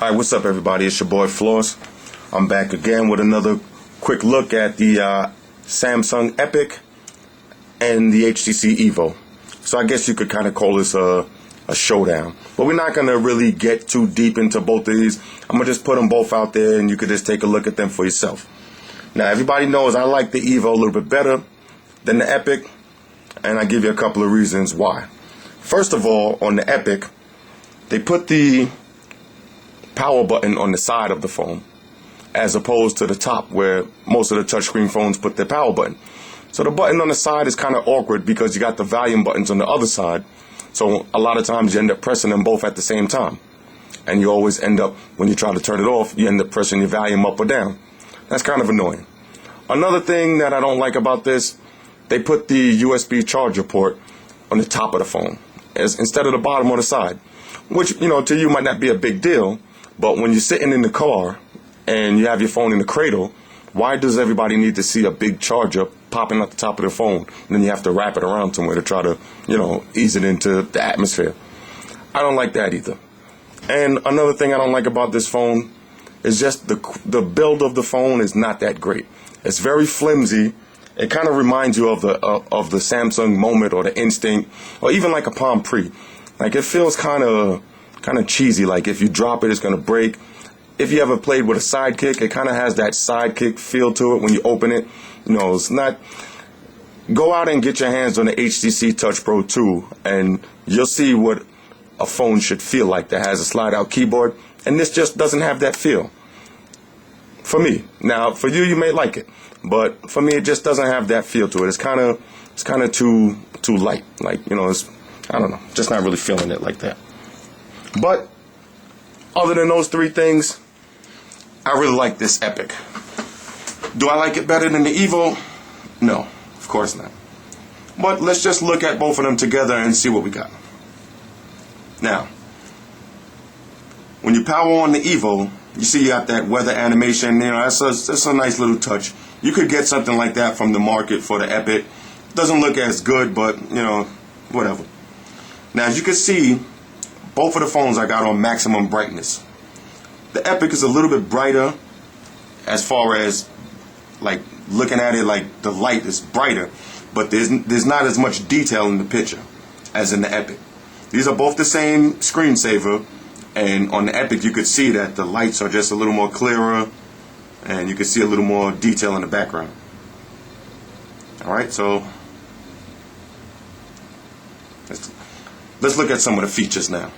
Alright, what's up everybody? It's your boy Floss. I'm back again with another quick look at the Samsung Epic and the HTC EVO. So I guess you could kind of call this a showdown. But we're not going to really get too deep into both of these. I'm going to just put them both out there and you could just take a look at them for yourself. Now everybody knows I like the EVO a little bit better than the Epic, and I give you a couple of reasons why. First of all, on the Epic, they put the power button on the side of the phone as opposed to the top where most of the touchscreen phones put their power button. So the button on the side is kind of awkward because you got the volume buttons on the other side. So a lot of times you end up pressing them both at the same time. And you always end up, when you try to turn it off, you end up pressing your volume up or down. That's kind of annoying. Another thing that I don't like about this, they put the USB charger port on the top of the phone instead of the bottom or the side. Which, you know, to you might not be a big deal. But when you're sitting in the car and you have your phone in the cradle, why does everybody need to see a big charger popping at the top of their phone? And then you have to wrap it around somewhere to try to, you know, ease it into the atmosphere. I don't like that either. And another thing I don't like about this phone is just the build of the phone is not that great. It's very flimsy. It kind of reminds you of the Samsung Moment or the Instinct or even like a Palm Pre. Like it feels kind of cheesy, like if you drop it, it's going to break. If you ever played with a Sidekick, it kind of has that Sidekick feel to it when you open it. You know, it's not... Go out and get your hands on the HTC Touch Pro 2, and you'll see what a phone should feel like that has a slide-out keyboard, and this just doesn't have that feel. For me. Now, for you, you may like it, but for me, it just doesn't have that feel to it. It's kind of too light. Like, you know, it's... I don't know. Just not really feeling it like that. But other than those three things, I really like this Epic. Do I like it better than the EVO? No, of course not. But let's just look at both of them together and see what we got. Now, when you power on the EVO, you see you got that weather animation. You know, that's a nice little touch. You could get something like that from the market for the Epic. Doesn't look as good, but you know, whatever. Now, as you can see, both of the phones I got on maximum brightness. The Epic is a little bit brighter as far as like looking at it, like the light is brighter, but there's not as much detail in the picture as in the Epic. These are both the same screensaver, and on the Epic you could see that the lights are just a little more clearer and you can see a little more detail in the background. Alright, so let's look at some of the features now.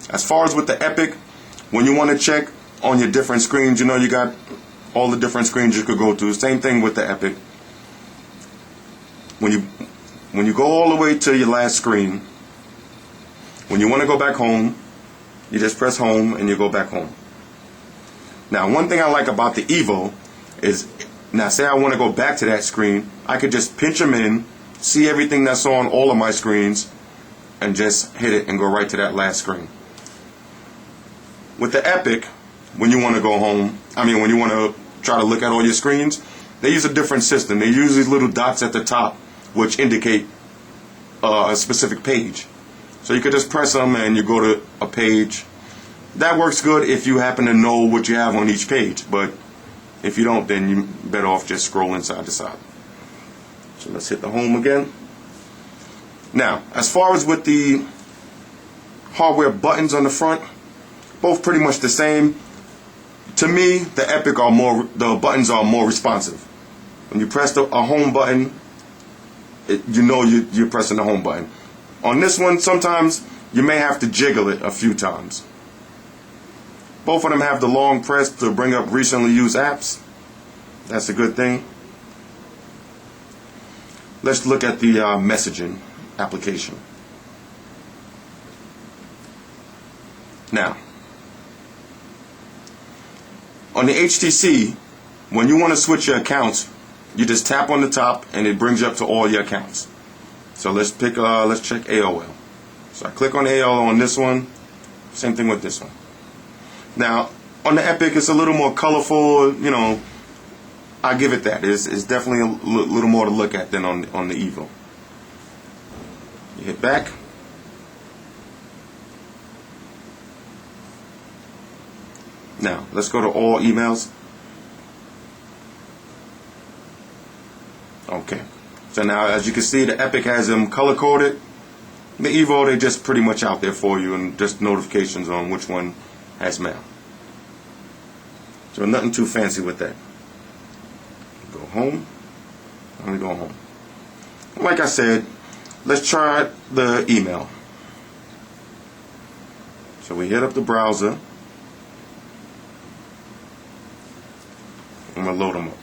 As far as with the Epic, when you want to check on your different screens, you know, you got all the different screens you could go to. Same thing with the Epic. When you go all the way to your last screen, when you want to go back home, you just press home and you go back home. Now, one thing I like about the EVO is, now say I want to go back to that screen, I could just pinch them in, see everything that's on all of my screens, and just hit it and go right to that last screen. With the Epic, when you want to go home, when you want to try to look at all your screens, they use a different system. They use these little dots at the top which indicate a specific page. So you could just press them and you go to a page. That works good if you happen to know what you have on each page, but if you don't, then you're better off just scrolling side to side. So let's hit the home again. Now, as far as with the hardware buttons on the front, both pretty much the same. To me, the Epic the buttons are more responsive. When you press a home button, you know you're pressing the home button. On this one, sometimes you may have to jiggle it a few times. Both of them have the long press to bring up recently used apps. That's a good thing. Let's look at the messaging application. Now, on the HTC, when you want to switch your accounts, you just tap on the top and it brings you up to all your accounts. So let's check AOL. So I click on AOL on this one. Same thing with this one. Now, on the Epic, it's a little more colorful. You know, I give it that. It's definitely a little more to look at than on the EVO. You hit back. Now, let's go to all emails. Okay. So now, as you can see, the Epic has them color-coded. The EVO, they're just pretty much out there for you and just notifications on which one has mail. So nothing too fancy with that. Go home. Let me go home. Like I said, let's try the email. So we hit up the browser. I'm going to load them up.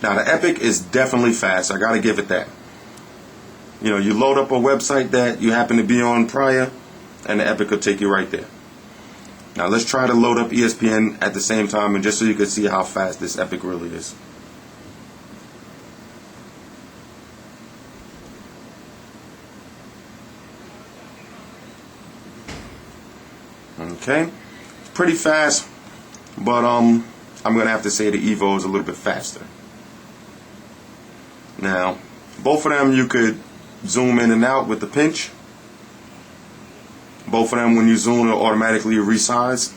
Now the Epic is definitely fast. I got to give it that. You know, you load up a website that you happen to be on prior, and the Epic will take you right there. Now let's try to load up ESPN at the same time, and just so you can see how fast this Epic really is. Okay, pretty fast, but I'm gonna have to say the EVO is a little bit faster. Now, both of them you could zoom in and out with the pinch. Both of them, when you zoom, it'll automatically resize.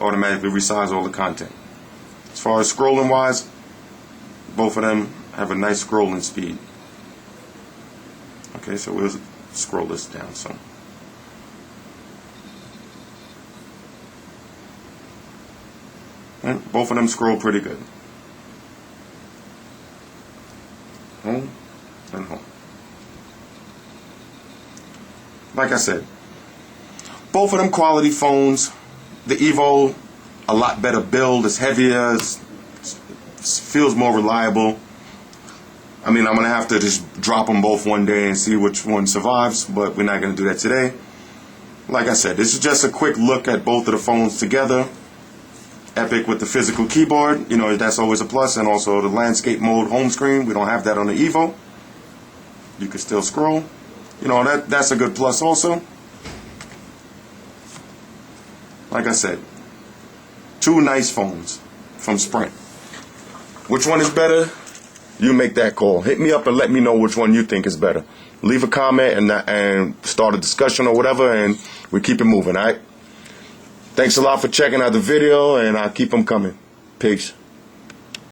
Automatically resize all the content. As far as scrolling wise, both of them have a nice scrolling speed. Okay, so we'll scroll this down some. And both of them scroll pretty good. Home and home. Like I said, both of them quality phones. The EVO, a lot better build, it's heavier, it feels more reliable. I mean, I'm going to have to just drop them both one day and see which one survives, but we're not going to do that today. Like I said, this is just a quick look at both of the phones together. Epic with the physical keyboard, you know, that's always a plus, and also the landscape mode home screen. We don't have that on the EVO. You can still scroll. You know, that's a good plus also. Like I said, two nice phones from Sprint. Which one is better? You make that call. Hit me up and let me know which one you think is better. Leave a comment and start a discussion or whatever, and we keep it moving, all right? Thanks a lot for checking out the video, and I'll keep them coming. Peace.